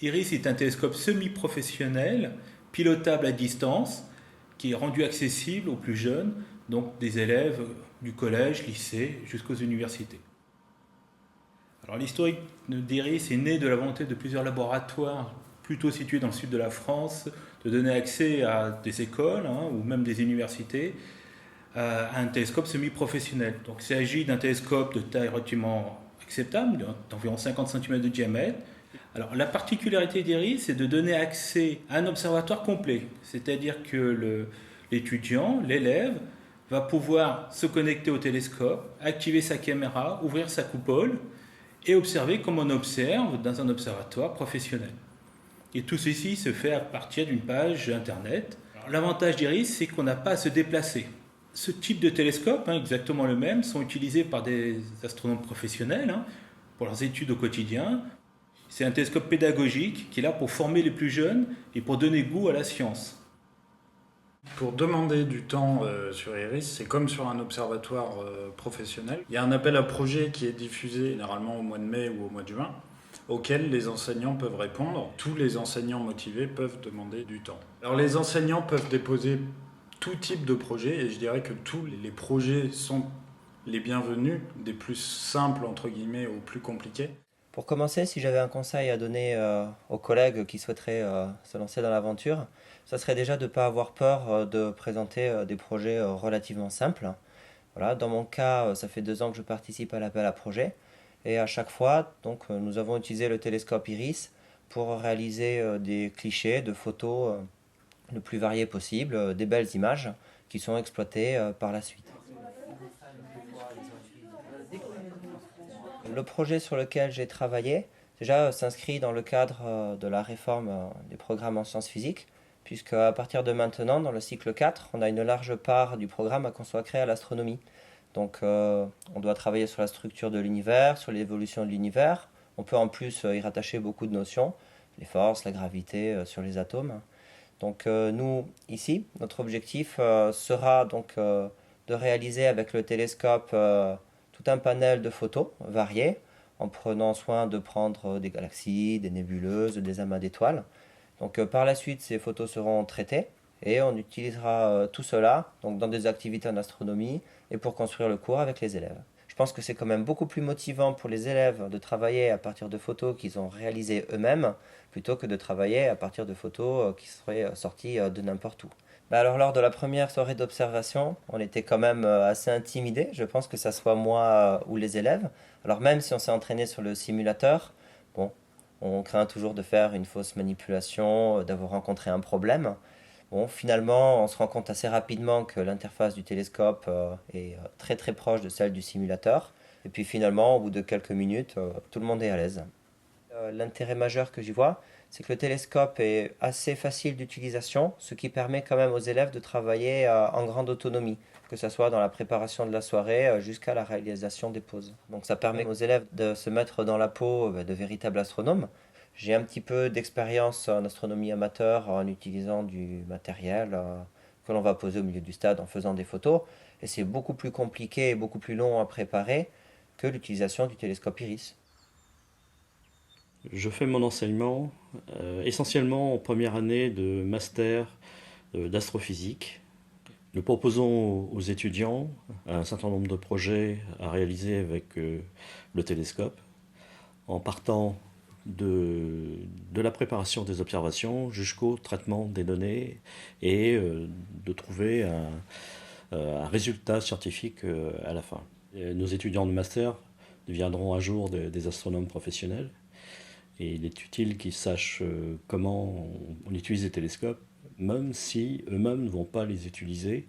IRIS est un télescope semi-professionnel, pilotable à distance, qui est rendu accessible aux plus jeunes, donc des élèves du collège, lycée, jusqu'aux universités. Alors l'historique d'IRIS est né de la volonté de plusieurs laboratoires, plutôt situés dans le sud de la France, de donner accès à des écoles ou même des universités à un télescope semi-professionnel. Donc il s'agit d'un télescope de taille relativement acceptable, d'environ 50 cm de diamètre. Alors la particularité d'IRIS, c'est de donner accès à un observatoire complet, c'est-à-dire que l'étudiant, l'élève, va pouvoir se connecter au télescope, activer sa caméra, ouvrir sa coupole et observer comme on observe dans un observatoire professionnel. Et tout ceci se fait à partir d'une page internet. L'avantage d'IRIS, c'est qu'on n'a pas à se déplacer. Ce type de télescope, exactement le même, sont utilisés par des astronomes professionnels pour leurs études au quotidien. C'est un télescope pédagogique qui est là pour former les plus jeunes et pour donner goût à la science. Pour demander du temps sur IRIS, c'est comme sur un observatoire professionnel. Il y a un appel à projet qui est diffusé généralement au mois de mai ou au mois de juin, auquel les enseignants peuvent répondre. Tous les enseignants motivés peuvent demander du temps. Alors les enseignants peuvent déposer tout type de projet, et je dirais que tous les projets sont les bienvenus, des plus simples entre guillemets aux plus compliqués. Pour commencer, si j'avais un conseil à donner aux collègues qui souhaiteraient se lancer dans l'aventure, ça serait déjà de ne pas avoir peur de présenter des projets relativement simples. Voilà, dans mon cas, ça fait 2 ans que je participe à l'appel à projet. Et à chaque fois, donc, nous avons utilisé le télescope IRIS pour réaliser des clichés de photos le plus variées possible, des belles images qui sont exploitées par la suite. Le projet sur lequel j'ai travaillé déjà s'inscrit dans le cadre de la réforme des programmes en sciences physiques, puisque à partir de maintenant, dans le cycle 4, on a une large part du programme à consacrer à l'astronomie. Donc on doit travailler sur la structure de l'univers, sur l'évolution de l'univers. On peut en plus y rattacher beaucoup de notions, les forces, la gravité sur les atomes. Donc nous, ici, notre objectif sera donc de réaliser avec le télescope tout un panel de photos variées, en prenant soin de prendre des galaxies, des nébuleuses, des amas d'étoiles. Donc par la suite, ces photos seront traitées et on utilisera tout cela donc, dans des activités en astronomie et pour construire le cours avec les élèves. Je pense que c'est quand même beaucoup plus motivant pour les élèves de travailler à partir de photos qu'ils ont réalisées eux-mêmes plutôt que de travailler à partir de photos qui seraient sorties de n'importe où. Alors lors de la première soirée d'observation, on était quand même assez intimidés. Je pense que ça soit moi ou les élèves. Alors même si on s'est entraîné sur le simulateur, bon, on craint toujours de faire une fausse manipulation, d'avoir rencontré un problème. Bon, finalement, on se rend compte assez rapidement que l'interface du télescope est très très proche de celle du simulateur. Et puis finalement, au bout de quelques minutes, tout le monde est à l'aise. L'intérêt majeur que j'y vois, c'est que le télescope est assez facile d'utilisation, ce qui permet quand même aux élèves de travailler en grande autonomie, que ce soit dans la préparation de la soirée jusqu'à la réalisation des pauses. Donc ça permet aux élèves de se mettre dans la peau de véritables astronomes. J'ai un petit peu d'expérience en astronomie amateur en utilisant du matériel que l'on va poser au milieu du stade en faisant des photos, et c'est beaucoup plus compliqué et beaucoup plus long à préparer que l'utilisation du télescope IRIS. Je fais mon enseignement essentiellement en première année de master d'astrophysique. Nous proposons aux étudiants un certain nombre de projets à réaliser avec le télescope, en partant de la préparation des observations jusqu'au traitement des données et de trouver un résultat scientifique à la fin. Nos étudiants de master deviendront un jour des astronomes professionnels. Et il est utile qu'ils sachent comment on utilise les télescopes, même si eux-mêmes ne vont pas les utiliser,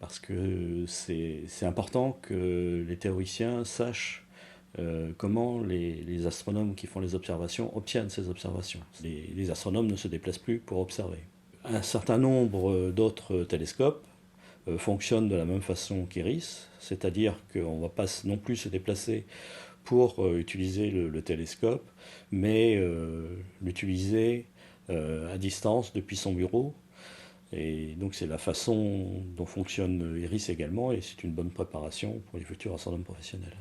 parce que c'est important que les théoriciens sachent comment les astronomes qui font les observations obtiennent ces observations. Les astronomes ne se déplacent plus pour observer. Un certain nombre d'autres télescopes fonctionnent de la même façon qu'IRIS, c'est-à-dire qu'on ne va pas non plus se déplacer pour utiliser le télescope, mais l'utiliser à distance depuis son bureau. Et donc c'est la façon dont fonctionne IRIS également, et c'est une bonne préparation pour les futurs astronomes professionnels.